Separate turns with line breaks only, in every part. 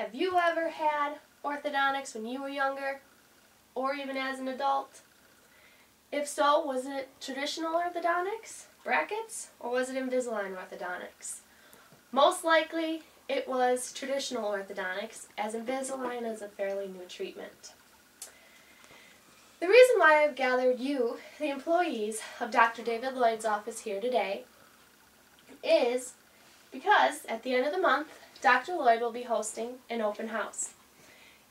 Have you ever had orthodontics when you were younger, or even as an adult? If so, was it traditional orthodontics, brackets, or was it Invisalign orthodontics? Most likely, it was traditional orthodontics, as Invisalign is a fairly new treatment. The reason why I've gathered you, the employees of Dr. David Lloyd's office here today, is because at the end of the month, Dr. Lloyd will be hosting an open house.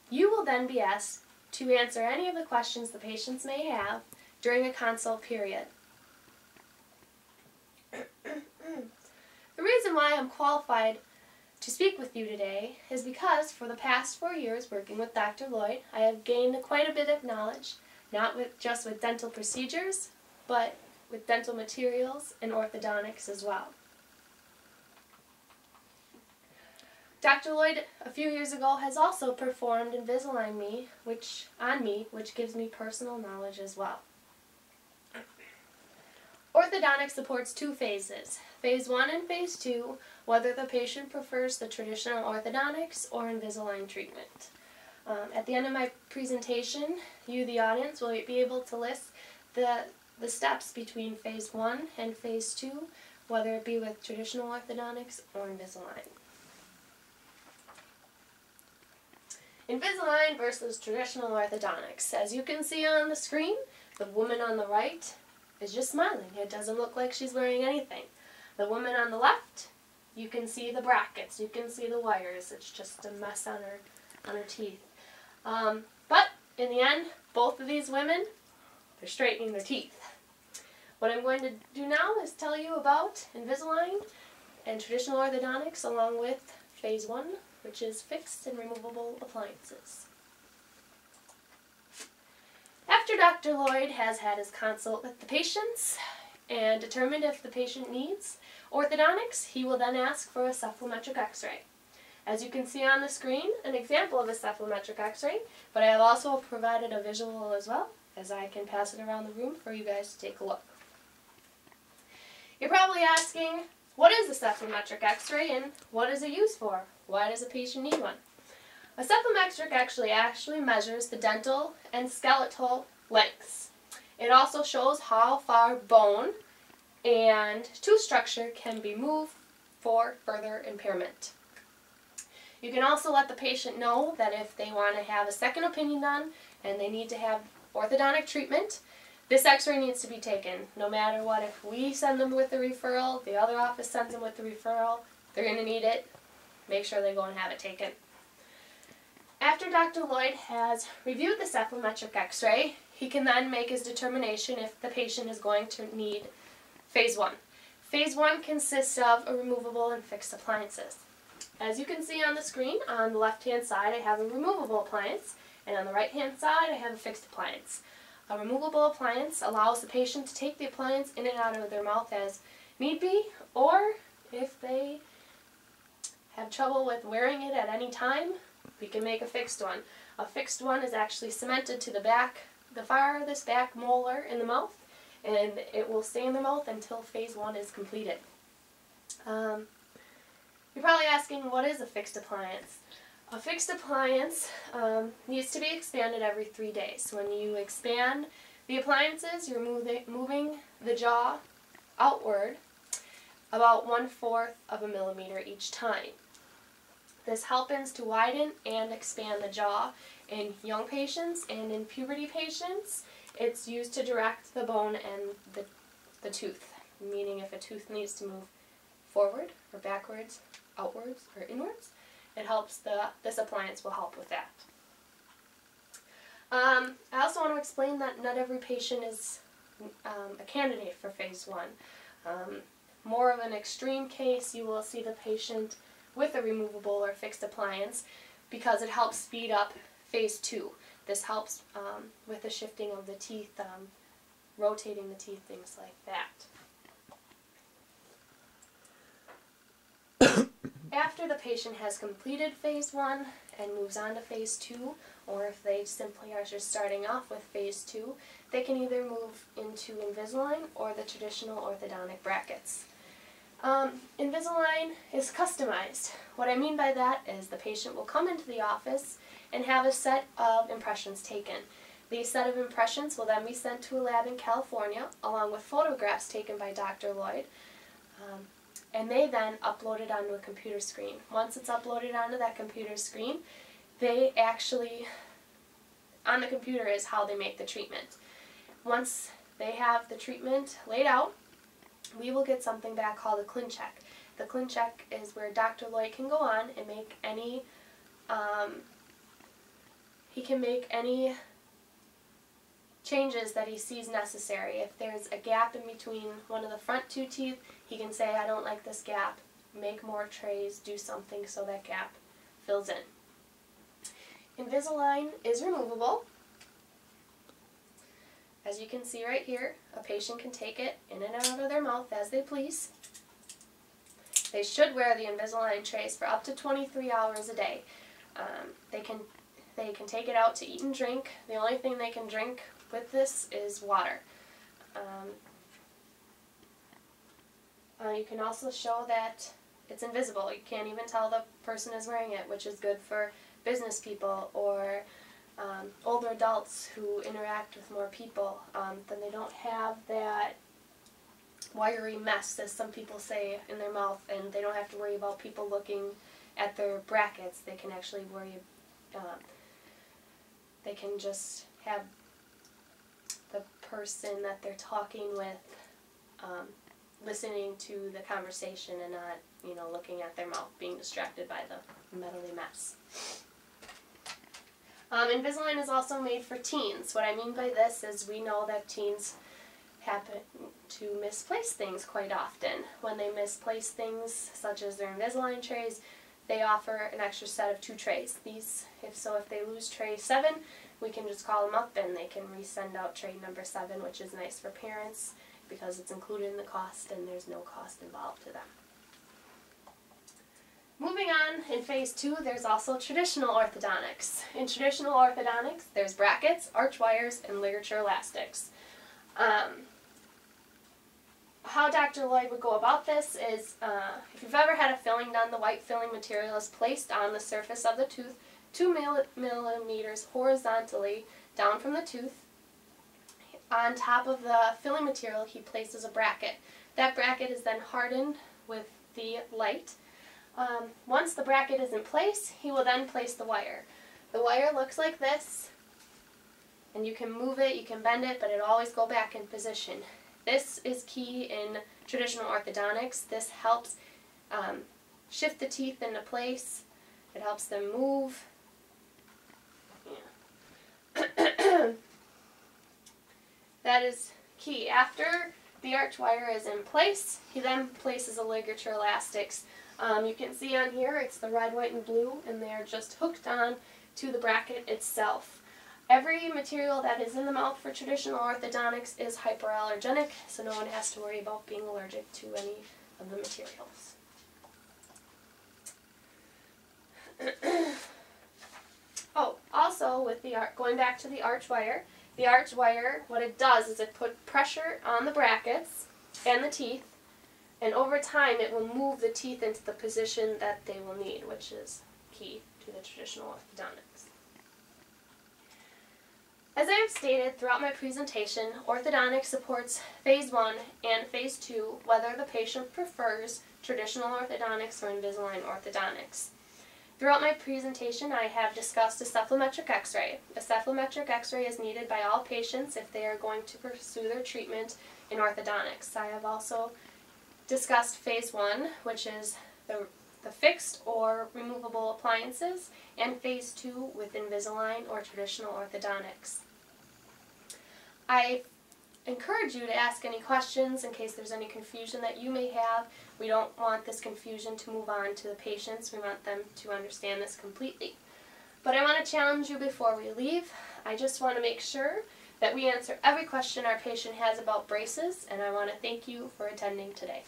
You will then be asked to answer any of the questions the patients may have during a consult period. The reason why I'm qualified to speak with you today is because for the past 4 years working with Dr. Lloyd, I have gained quite a bit of knowledge, not just with dental procedures, but with dental materials and orthodontics as well. Dr. Lloyd, a few years ago, has also performed Invisalign on me, which gives me personal knowledge as well. Orthodontics supports 2 phases, Phase 1 and Phase 2, whether the patient prefers the traditional orthodontics or Invisalign treatment. At the end of my presentation, you, the audience, will be able to list the steps between Phase 1 and Phase 2, whether it be with traditional orthodontics or Invisalign. Invisalign versus traditional orthodontics. As you can see on the screen, the woman on the right is just smiling. It doesn't look like she's wearing anything. The woman on the left, you can see the brackets, you can see the wires. It's just a mess on her teeth. But in the end, both of these women, they're straightening their teeth. What I'm going to do now is tell you about Invisalign and traditional orthodontics along with Phase 1, which is fixed and removable appliances. After Dr. Lloyd has had his consult with the patients and determined if the patient needs orthodontics, he will then ask for a cephalometric x-ray. As you can see on the screen, an example of a cephalometric x-ray, but I have also provided a visual as well, as I can pass it around the room for you guys to take a look. You're probably asking, what is a cephalometric x-ray and what is it used for? Why does a patient need one? A cephalometric actually measures the dental and skeletal lengths. It also shows how far bone and tooth structure can be moved for further impairment. You can also let the patient know that if they want to have a second opinion done and they need to have orthodontic treatment, this x-ray needs to be taken. No matter what, if we send them with the referral, the other office sends them with the referral, they're going to need it. Make sure they go and have it taken. After Dr. Lloyd has reviewed the cephalometric x-ray, he can then make his determination if the patient is going to need Phase 1. Phase 1 consists of a removable and fixed appliances. As you can see on the screen, on the left-hand side I have a removable appliance, and on the right-hand side I have a fixed appliance. A removable appliance allows the patient to take the appliance in and out of their mouth as need be, or if they have trouble with wearing it at any time, we can make a fixed one. A fixed one is actually cemented to the farthest back molar in the mouth, and it will stay in the mouth until Phase 1 is completed. You're probably asking, what is a fixed appliance? A fixed appliance needs to be expanded every 3 days. When you expand the appliances, you're moving the jaw outward about 1/4 of a millimeter each time. This helps to widen and expand the jaw in young patients, and in puberty patients, it's used to direct the bone and the tooth, meaning if a tooth needs to move forward or backwards, outwards or inwards, it helps this appliance will help with that. I also want to explain that not every patient is a candidate for Phase 1. More of an extreme case, you will see the patient with a removable or fixed appliance because it helps speed up Phase 2. This helps with the shifting of the teeth, rotating the teeth, things like that. After the patient has completed Phase 1 and moves on to Phase 2, or if they simply are just starting off with Phase 2, they can either move into Invisalign or the traditional orthodontic brackets. Invisalign is customized. What I mean by that is the patient will come into the office and have a set of impressions taken. These set of impressions will then be sent to a lab in California along with photographs taken by Dr. Lloyd, and they then upload it onto a computer screen. Once it's uploaded onto that computer screen, they actually, on the computer is how they make the treatment. Once they have the treatment laid out, we will get something back called a ClinCheck. The ClinCheck is where Dr. Lloyd can go on and make any, changes that he sees necessary. If there's a gap in between one of the front two teeth, he can say, I don't like this gap, make more trays, do something so that gap fills in. Invisalign is removable. As you can see right here, a patient can take it in and out of their mouth as they please. They should wear the Invisalign trays for up to 23 hours a day. They can take it out to eat and drink. The only thing they can drink with this is water. You can also show that it's invisible. You can't even tell the person is wearing it, which is good for business people or older adults who interact with more people. Then they don't have that wiry mess, as some people say, in their mouth, and they don't have to worry about people looking at their brackets. They can actually worry, they can just have the person that they're talking with listening to the conversation and not, looking at their mouth, being distracted by the metally mess. Invisalign is also made for teens. What I mean by this is we know that teens happen to misplace things quite often. When they misplace things, such as their Invisalign trays, they offer an extra set of 2 trays. If they lose tray 7, we can just call them up and they can resend out tray number 7, which is nice for parents because it's included in the cost and there's no cost involved to them. Moving on, in phase 2, there's also traditional orthodontics. In traditional orthodontics, there's brackets, arch wires, and ligature elastics. How Dr. Lloyd would go about this is, if you've ever had a filling done, the white filling material is placed on the surface of the tooth 2 millimeters horizontally down from the tooth. On top of the filling material, he places a bracket. That bracket is then hardened with the light. Once the bracket is in place, he will then place the wire. The wire looks like this, and you can move it, you can bend it, but it'll always go back in position. This is key in traditional orthodontics. This helps shift the teeth into place. It helps them move. Yeah. That is key. After the arch wire is in place, he then places a ligature elastics. You can see on here it's the red, white, and blue, and they are just hooked on to the bracket itself. Every material that is in the mouth for traditional orthodontics is hyperallergenic, so no one has to worry about being allergic to any of the materials. Oh, also with going back to the arch wire, what it does is it puts pressure on the brackets and the teeth, and over time it will move the teeth into the position that they will need, which is key to the traditional orthodontics. As I have stated throughout my presentation, orthodontics supports phase 1 and phase 2, whether the patient prefers traditional orthodontics or Invisalign orthodontics. Throughout my presentation, I have discussed a cephalometric x-ray. A cephalometric x-ray is needed by all patients if they are going to pursue their treatment in orthodontics. I have also discussed phase 1, which is the fixed or removable appliances, and phase 2 with Invisalign or traditional orthodontics. I encourage you to ask any questions in case there's any confusion that you may have. We don't want this confusion to move on to the patients. We want them to understand this completely. But I want to challenge you before we leave. I just want to make sure that we answer every question our patient has about braces, and I want to thank you for attending today.